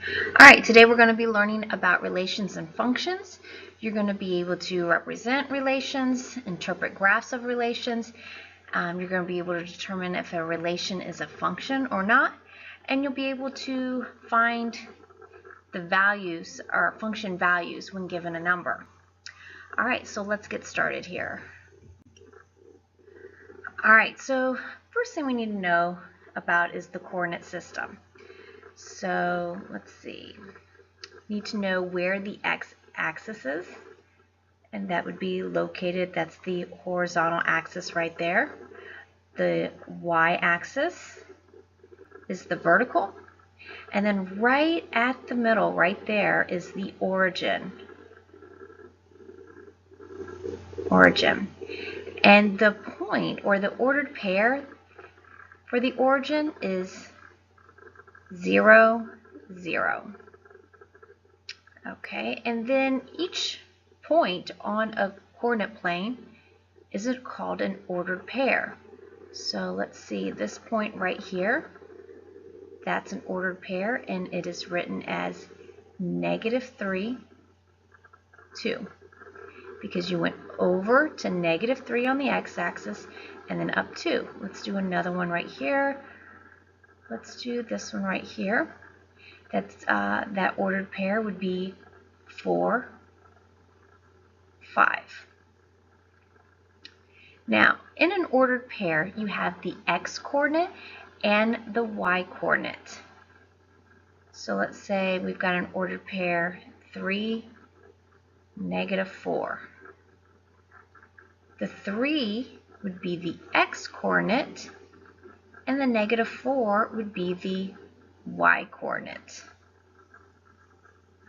Alright, today we're going to be learning about relations and functions. You're going to be able to represent relations, interpret graphs of relations. You're going to be able to determine if a relation is a function or not. And you'll be able to find the values or function values when given a number. Alright, so let's get started here. Alright, so first thing we need to know about is the coordinate system. So let's see. Need to know where the x-axis is, and that would be located, that's the horizontal axis right there. The y-axis is the vertical, and then right at the middle, right there, is the origin. And the point, or the ordered pair for the origin is 0, 0. Okay, and then each point on a coordinate plane is called an ordered pair. So let's see, this point right here, that's an ordered pair, and it is written as -3, 2, because you went over to -3 on the x-axis and then up 2. Let's do another one right here. Let's do this one right here. That's that ordered pair would be 4, 5. Now, in an ordered pair, you have the x-coordinate and the y-coordinate. So let's say we've got an ordered pair 3, -4. The 3 would be the x-coordinate, and the -4 would be the y-coordinate.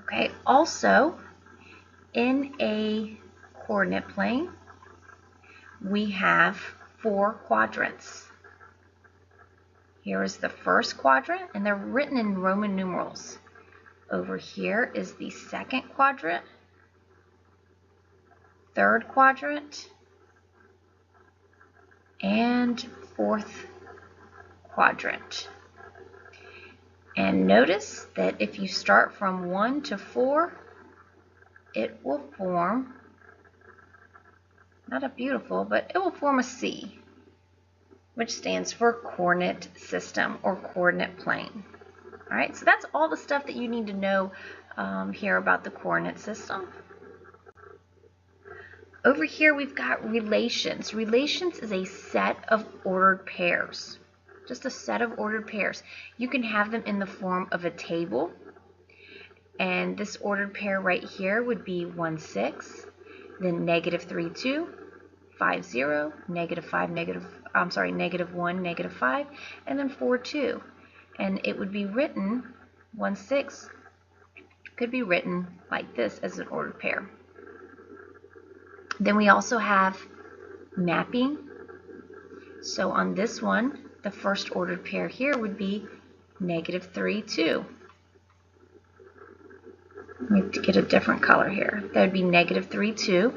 Okay, also in a coordinate plane, we have 4 quadrants. Here is the first quadrant, and they're written in Roman numerals. Over here is the second quadrant, third quadrant, and fourth quadrant. And notice that if you start from 1 to 4, it will form, not a beautiful, but it will form a C, which stands for coordinate system or coordinate plane. All right, so that's all the stuff that you need to know here about the coordinate system. Over here we've got relations. Relations is a set of ordered pairs. Just a set of ordered pairs. You can have them in the form of a table. And this ordered pair right here would be 1, 6, then -3, 2, 5, 0, -1, -5, and then 4, 2. And it would be written, 1, 6 could be written like this as an ordered pair. Then we also have mapping. So on this one, the first ordered pair here would be -3, 2. We have to get a different color here. That would be -3, 2.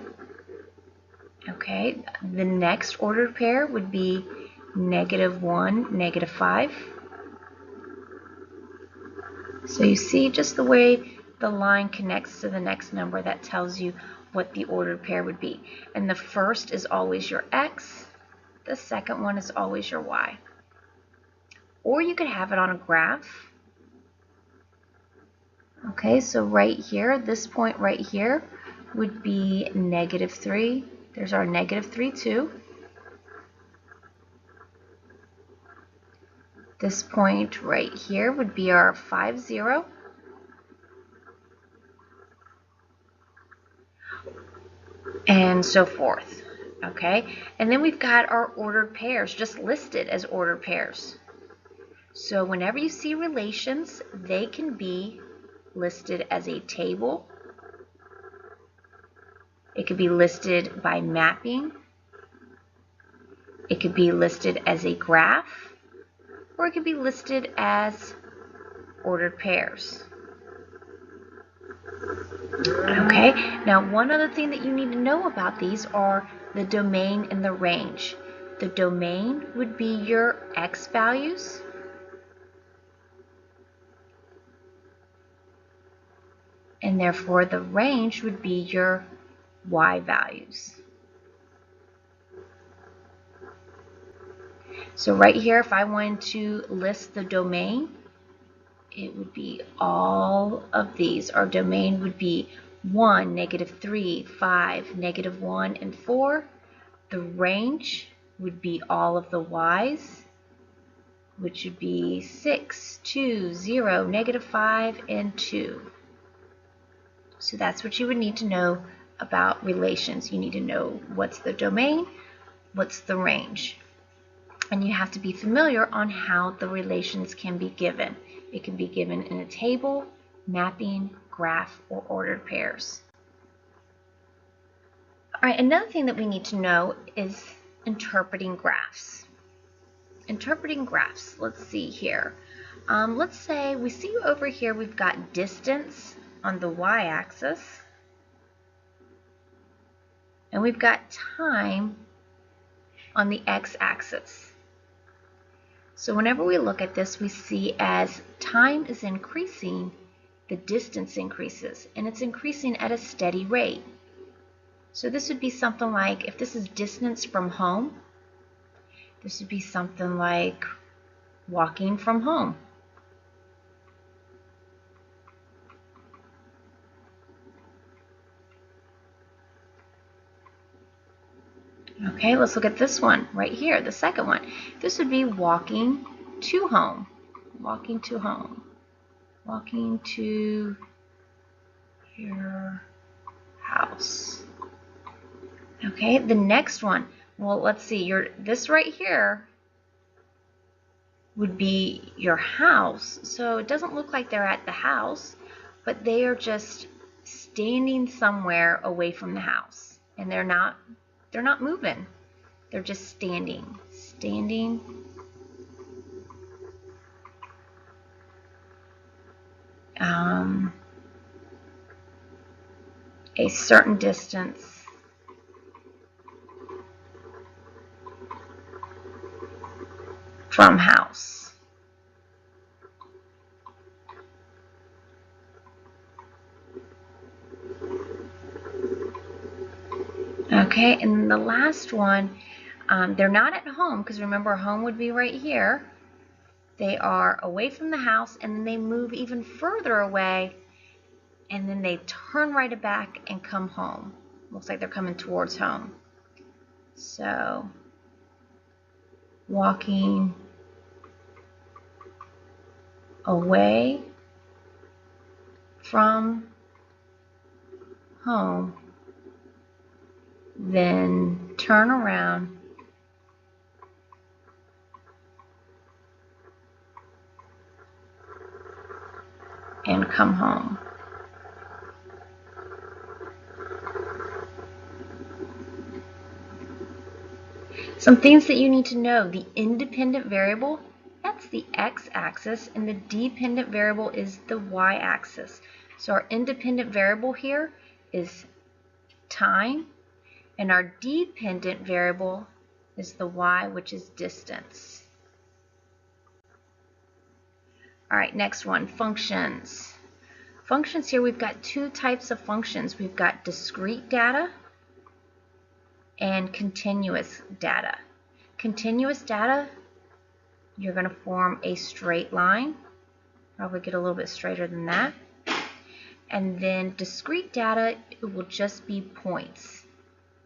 Okay, the next ordered pair would be -1, -5. So you see just the way the line connects to the next number, that tells you what the ordered pair would be. And the first is always your x, the second one is always your y. Or you could have it on a graph. Okay, so right here, this point right here would be -3. There's our -3, 2. This point right here would be our 5, 0. And so forth. Okay, and then we've got our ordered pairs just listed as ordered pairs. So whenever you see relations, they can be listed as a table. It could be listed by mapping. It could be listed as a graph, or it could be listed as ordered pairs. Okay, now one other thing that you need to know about these are the domain and the range. The domain would be your x values, and therefore the range would be your y values. So right here, if I wanted to list the domain, it would be all of these. Our domain would be 1, -3, 5, -1, and 4. The range would be all of the y's, which would be 6, 2, 0, -5, and 2. So that's what you would need to know about relations. You need to know what's the domain, what's the range. And you have to be familiar on how the relations can be given. It can be given in a table, mapping, graph, or ordered pairs. All right, another thing that we need to know is interpreting graphs. Interpreting graphs, let's see here. Let's say we see over here we've got distance on the y-axis, and we've got time on the x-axis. So whenever we look at this, we see as time is increasing, the distance increases, and it's increasing at a steady rate. So this would be something like, if this is distance from home, this would be something like walking from home. Okay, let's look at this one right here, the second one. This would be walking to home. Walking to home. Walking to your house. Okay, the next one. Well, let's see. This right here would be your house. So it doesn't look like they're at the house, but they are just standing somewhere away from the house, and they're not moving. They're just standing. A certain distance from house. Okay, and the last one, they're not at home, because remember, home would be right here. They are away from the house, and then they move even further away, and then they turn right back and come home. Looks like they're coming towards home. So, walking away from home, then turn around and come home. Some things that you need to know: the independent variable, that's the x-axis, and the dependent variable is the y-axis. So our independent variable here is time, and our dependent variable is the y, which is distance. All right, next one, functions. Functions here, we've got two types of functions. We've got discrete data and continuous data. Continuous data, you're going to form a straight line. Probably get a little bit straighter than that. And then discrete data, it will just be points.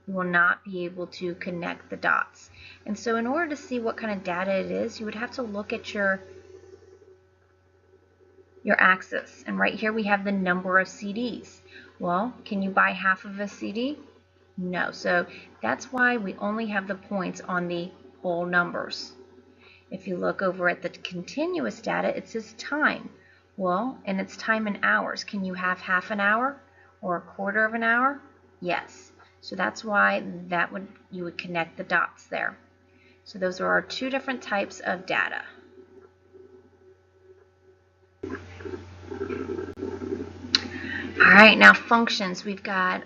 You will not be able to connect the dots. And so in order to see what kind of data it is, you would have to look at your axis. And right here we have the number of CDs. Well, can you buy half of a CD? No. So that's why we only have the points on the whole numbers. If you look over at the continuous data, it says time. Well, and it's time in hours. Can you have half an hour or a quarter of an hour? Yes. So that's why you would connect the dots there. So those are our two different types of data. All right, now functions. We've got,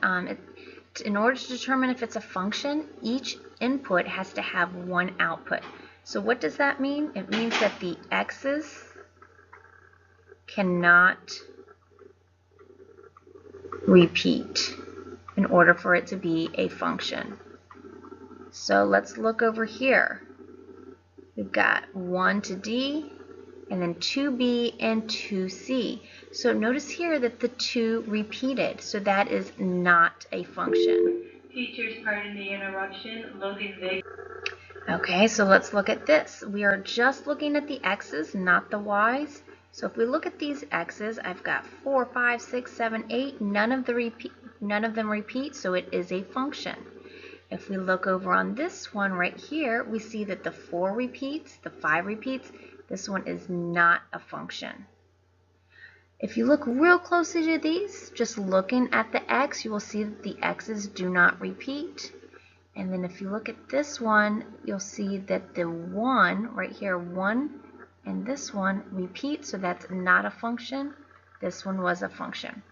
in order to determine if it's a function, each input has to have one output. So what does that mean? It means that the x's cannot repeat in order for it to be a function. So let's look over here. We've got 1 to D, and then 2B and 2C. So notice here that the 2 repeated, so that is not a function. Teachers, pardon the interruption. Logan Vick. Okay, so let's look at this. We are just looking at the x's, not the y's. So if we look at these x's, I've got 4, 5, 6, 7, 8. None of them repeat, so it is a function. If we look over on this one right here, we see that the 4 repeats, the 5 repeats. This one is not a function. If you look real closely to these, just looking at the x, you will see that the x's do not repeat. And then if you look at this one, you'll see that the 1 right here, 1, and this one repeat, so that's not a function. This one was a function.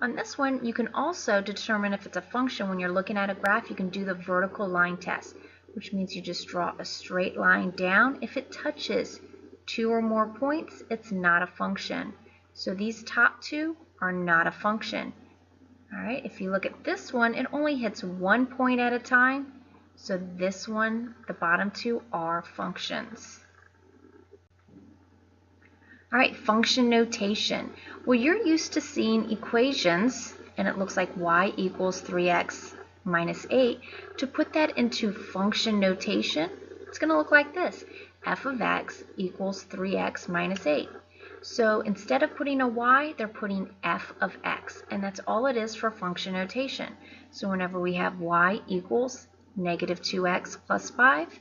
On this one, you can also determine if it's a function. When you're looking at a graph, you can do the vertical line test, which means you just draw a straight line down. If it touches 2 or more points, it's not a function. So these top 2 are not a function. All right, if you look at this one, it only hits 1 point at a time. So this one, the bottom 2 are functions. All right, function notation. Well, you're used to seeing equations, and it looks like y equals 3x minus 8. To put that into function notation, it's going to look like this. F of x equals 3x minus 8. So instead of putting a y, they're putting f of x, and that's all it is for function notation. So whenever we have y equals negative 2x plus 5,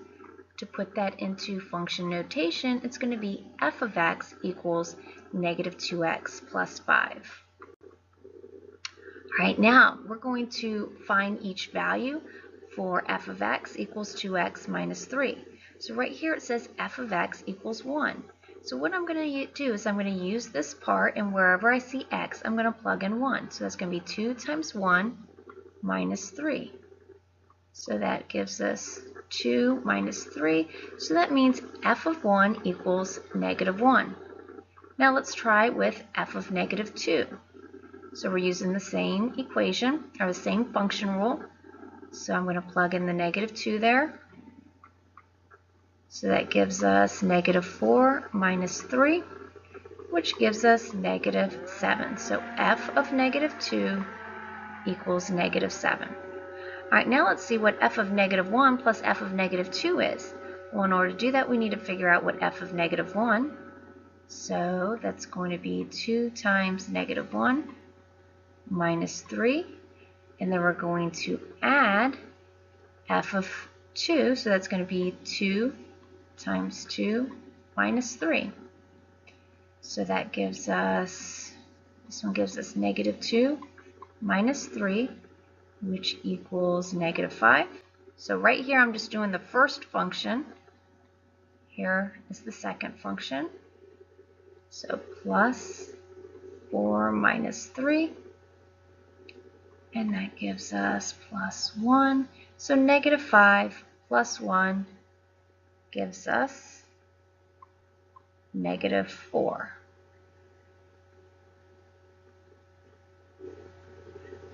to put that into function notation, it's going to be f of x equals negative 2x plus 5. All right, now we're going to find each value for f of x equals 2x minus 3. So right here it says f of x equals 1. So what I'm going to do is I'm going to use this part, and wherever I see x, I'm going to plug in 1. So that's going to be 2 times 1 minus 3. So that gives us 2 minus 3. So that means f of 1 equals negative 1. Now let's try with f of negative 2. So we're using the same equation, or the same function rule. So I'm going to plug in the negative 2 there. So that gives us negative 4 minus 3, which gives us negative 7. So f of negative 2 equals negative 7. All right, now let's see what f of negative 1 plus f of negative 2 is. Well, in order to do that, we need to figure out what f of negative 1. So that's going to be 2 times negative 1 minus 3. And then we're going to add f of 2. So that's going to be 2 times 2 minus 3. So that gives us, this one gives us negative 2 minus 3, which equals negative 5. So right here I'm just doing the first function. Here is the second function. So plus 4 minus 3, and that gives us plus 1. So negative 5 plus 1 gives us negative 4.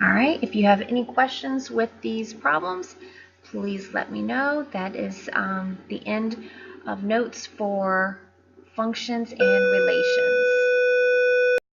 All right, if you have any questions with these problems, please let me know. That is the end of notes for functions and relations.